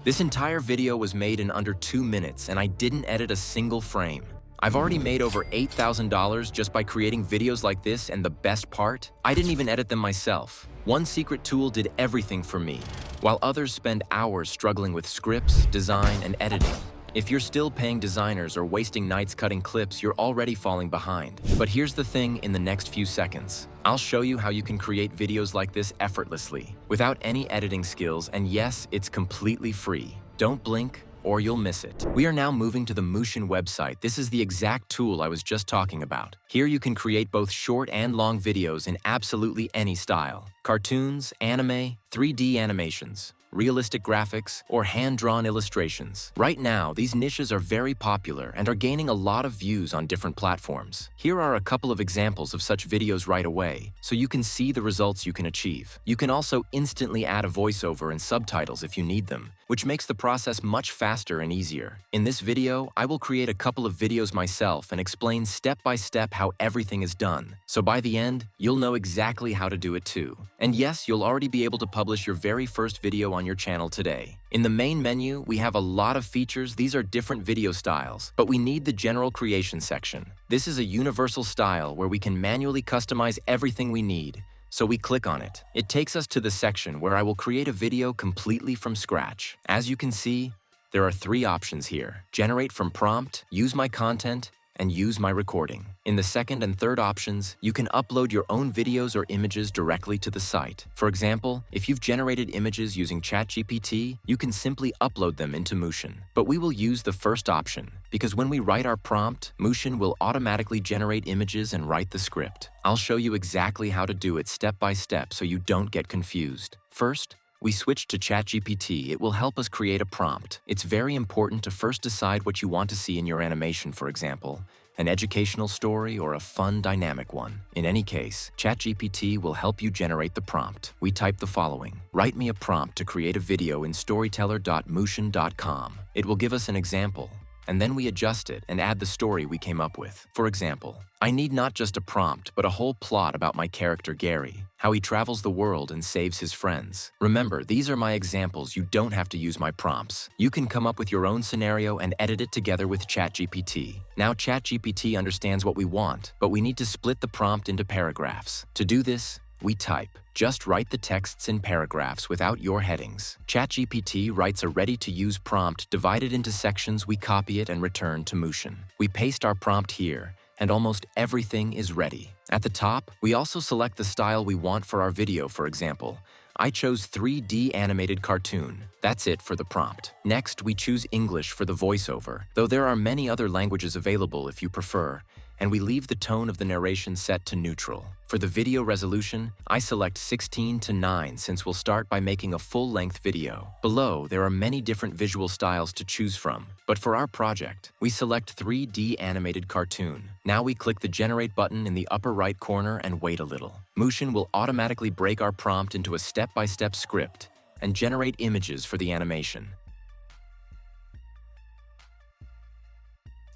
This entire video was made in under 2 minutes and I didn't edit a single frame. I've already made over $8,000 just by creating videos like this, and the best part? I didn't even edit them myself. One secret tool did everything for me, while others spend hours struggling with scripts, design, and editing. If you're still paying designers or wasting nights cutting clips, you're already falling behind. But here's the thing: in the next few seconds, I'll show you how you can create videos like this effortlessly, without any editing skills, and yes, it's completely free. Don't blink, or you'll miss it. We are now moving to the Mootion website. This is the exact tool I was just talking about. Here you can create both short and long videos in absolutely any style. Cartoons, anime, 3D animations, realistic graphics, or hand-drawn illustrations. Right now, these niches are very popular and are gaining a lot of views on different platforms. Here are a couple of examples of such videos right away, so you can see the results you can achieve. You can also instantly add a voiceover and subtitles if you need them, which makes the process much faster and easier. In this video, I will create a couple of videos myself and explain step by step how everything is done. So by the end, you'll know exactly how to do it too. And yes, you'll already be able to publish your very first video on your channel today. In the main menu, we have a lot of features. These are different video styles, but we need the general creation section. This is a universal style where we can manually customize everything we need. So we click on it. It takes us to the section where I will create a video completely from scratch. As you can see, there are 3 options here: generate from prompt, use my content, and use my recording. In the second and third options, you can upload your own videos or images directly to the site. For example, if you've generated images using ChatGPT, you can simply upload them into Mootion. But we will use the first option, because when we write our prompt, Mootion will automatically generate images and write the script. I'll show you exactly how to do it step by step so you don't get confused. First, we switch to ChatGPT. It will help us create a prompt. It's very important to first decide what you want to see in your animation, for example, an educational story or a fun, dynamic one. In any case, ChatGPT will help you generate the prompt. We type the following: write me a prompt to create a video in storyteller.mootion.com. It will give us an example, and then we adjust it and add the story we came up with. For example, I need not just a prompt, but a whole plot about my character Gary, how he travels the world and saves his friends. Remember, these are my examples. You don't have to use my prompts. You can come up with your own scenario and edit it together with ChatGPT. Now ChatGPT understands what we want, but we need to split the prompt into paragraphs. To do this, we type, just write the texts in paragraphs without your headings. ChatGPT writes a ready-to-use prompt divided into sections. We copy it and return to Mootion. We paste our prompt here, and almost everything is ready. At the top, we also select the style we want for our video. For example, I chose 3D animated cartoon. That's it for the prompt. Next, we choose English for the voiceover, though there are many other languages available if you prefer, and we leave the tone of the narration set to neutral. For the video resolution, I select 16:9 since we'll start by making a full-length video. Below, there are many different visual styles to choose from, but for our project, we select 3D animated cartoon. Now we click the Generate button in the upper right corner and wait a little. Mootion will automatically break our prompt into a step-by-step script and generate images for the animation.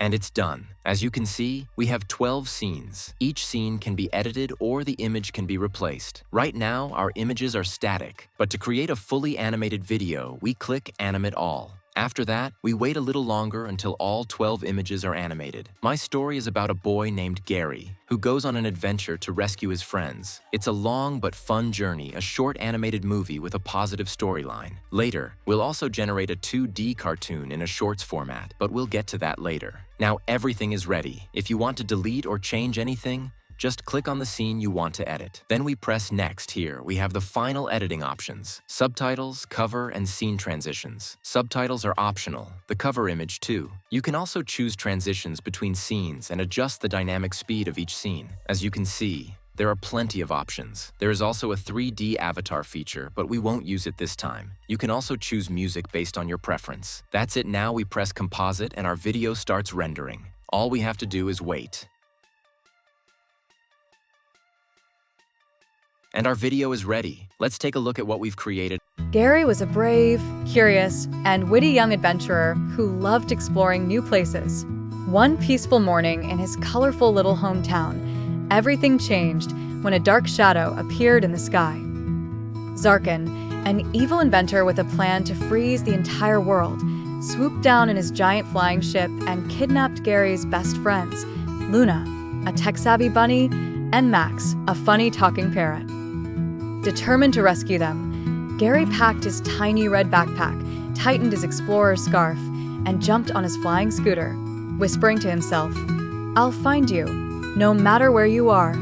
And it's done. As you can see, we have 12 scenes. Each scene can be edited or the image can be replaced. Right now, our images are static, but to create a fully animated video, we click Animate All. After that, we wait a little longer until all 12 images are animated. My story is about a boy named Gary, who goes on an adventure to rescue his friends. It's a long but fun journey, a short animated movie with a positive storyline. Later, we'll also generate a 2D cartoon in a shorts format, but we'll get to that later. Now everything is ready. If you want to delete or change anything, just click on the scene you want to edit. Then we press Next. Here, we have the final editing options: subtitles, cover, and scene transitions. Subtitles are optional, the cover image too. You can also choose transitions between scenes and adjust the dynamic speed of each scene. As you can see, there are plenty of options. There is also a 3D avatar feature, but we won't use it this time. You can also choose music based on your preference. That's it. Now we press Composite and our video starts rendering. All we have to do is wait. And our video is ready. Let's take a look at what we've created. Gary was a brave, curious, and witty young adventurer who loved exploring new places. One peaceful morning in his colorful little hometown, everything changed when a dark shadow appeared in the sky. Zarkin, An evil inventor with a plan to freeze the entire world swooped down in his giant flying ship and kidnapped Gary's best friends, Luna, a tech-savvy bunny, and Max, a funny talking parrot. Determined to rescue them, Gary packed his tiny red backpack, tightened his explorer scarf, and jumped on his flying scooter, whispering to himself, "I'll find you, no matter where you are."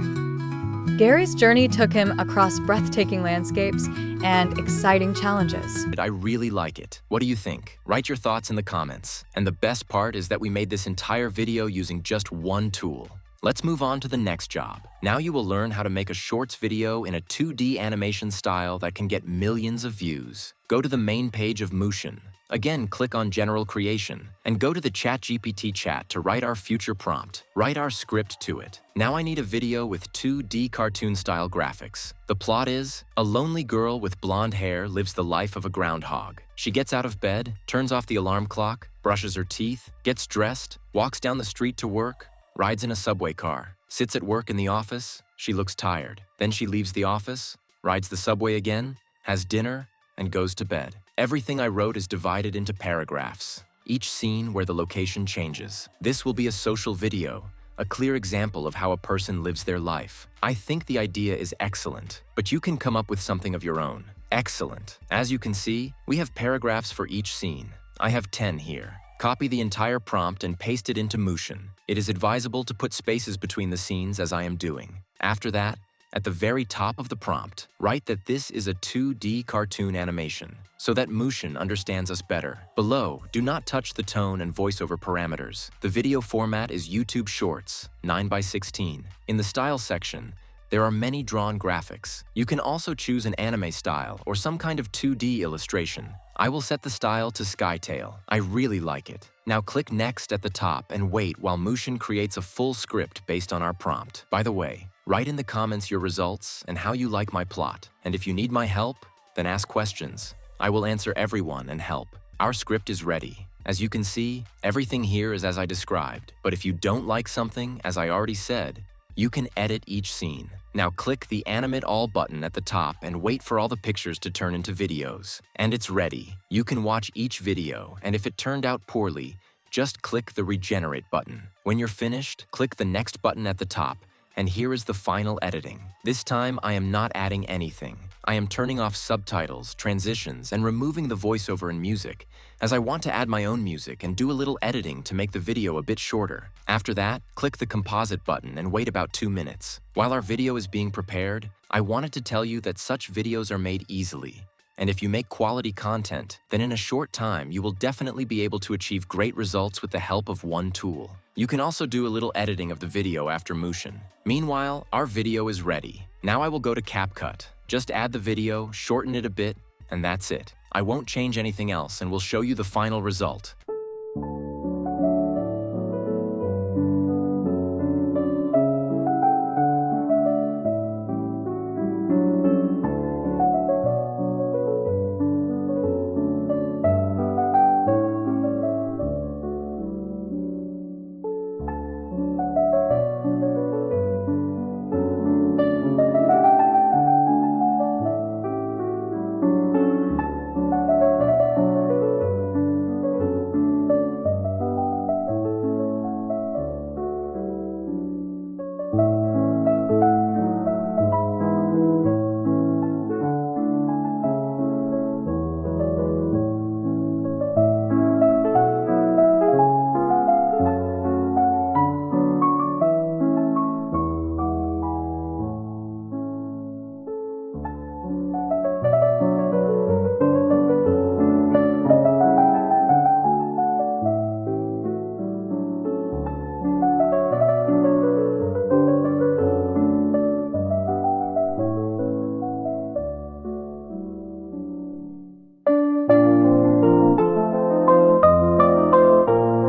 Gary's journey took him across breathtaking landscapes and exciting challenges. I really like it. What do you think? Write your thoughts in the comments. And the best part is that we made this entire video using just one tool. Let's move on to the next job. Now you will learn how to make a shorts video in a 2D animation style that can get millions of views. Go to the main page of Mootion. Again, click on General Creation and go to the ChatGPT chat to write our future prompt. Write our script to it. Now I need a video with 2D cartoon-style graphics. The plot is, a lonely girl with blonde hair lives the life of a groundhog. She gets out of bed, turns off the alarm clock, brushes her teeth, gets dressed, walks down the street to work, rides in a subway car, sits at work in the office, she looks tired. Then she leaves the office, rides the subway again, has dinner, and goes to bed. Everything I wrote is divided into paragraphs, each scene where the location changes. This will be a social video, a clear example of how a person lives their life. I think the idea is excellent, but you can come up with something of your own. Excellent. As you can see, we have paragraphs for each scene. I have 10 here. Copy the entire prompt and paste it into Mushion. It is advisable to put spaces between the scenes as I am doing. After that, at the very top of the prompt, write that this is a 2D cartoon animation, so that Mushion understands us better. Below, do not touch the tone and voiceover parameters. The video format is YouTube Shorts, 9:16. In the Style section, there are many drawn graphics. You can also choose an anime style or some kind of 2D illustration. I will set the style to Skytail. I really like it. Now click Next at the top and wait while Mushion creates a full script based on our prompt. By the way, write in the comments your results and how you like my plot. And if you need my help, then ask questions. I will answer everyone and help. Our script is ready. As you can see, everything here is as I described. But if you don't like something, as I already said, you can edit each scene. Now click the Animate All button at the top and wait for all the pictures to turn into videos. And it's ready. You can watch each video, and if it turned out poorly, just click the Regenerate button. When you're finished, click the Next button at the top, and here is the final editing. This time, I am not adding anything. I am turning off subtitles, transitions, and removing the voiceover and music, as I want to add my own music and do a little editing to make the video a bit shorter. After that, click the Composite button and wait about 2 minutes. While our video is being prepared, I wanted to tell you that such videos are made easily. And if you make quality content, then in a short time, you will definitely be able to achieve great results with the help of one tool. You can also do a little editing of the video after Mootion. Meanwhile, our video is ready. Now I will go to CapCut. Just add the video, shorten it a bit, and that's it. I won't change anything else and will show you the final result.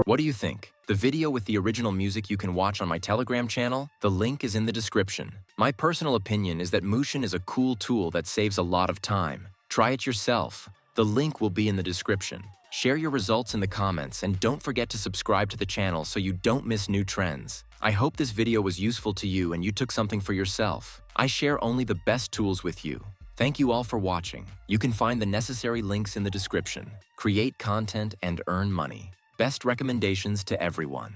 What do you think? The video with the original music you can watch on my Telegram channel, the link is in the description. My personal opinion is that Mootion is a cool tool that saves a lot of time. Try it yourself. The link will be in the description. Share your results in the comments and don't forget to subscribe to the channel so you don't miss new trends. I hope this video was useful to you and you took something for yourself. I share only the best tools with you. Thank you all for watching. You can find the necessary links in the description. Create content and earn money. Best recommendations to everyone.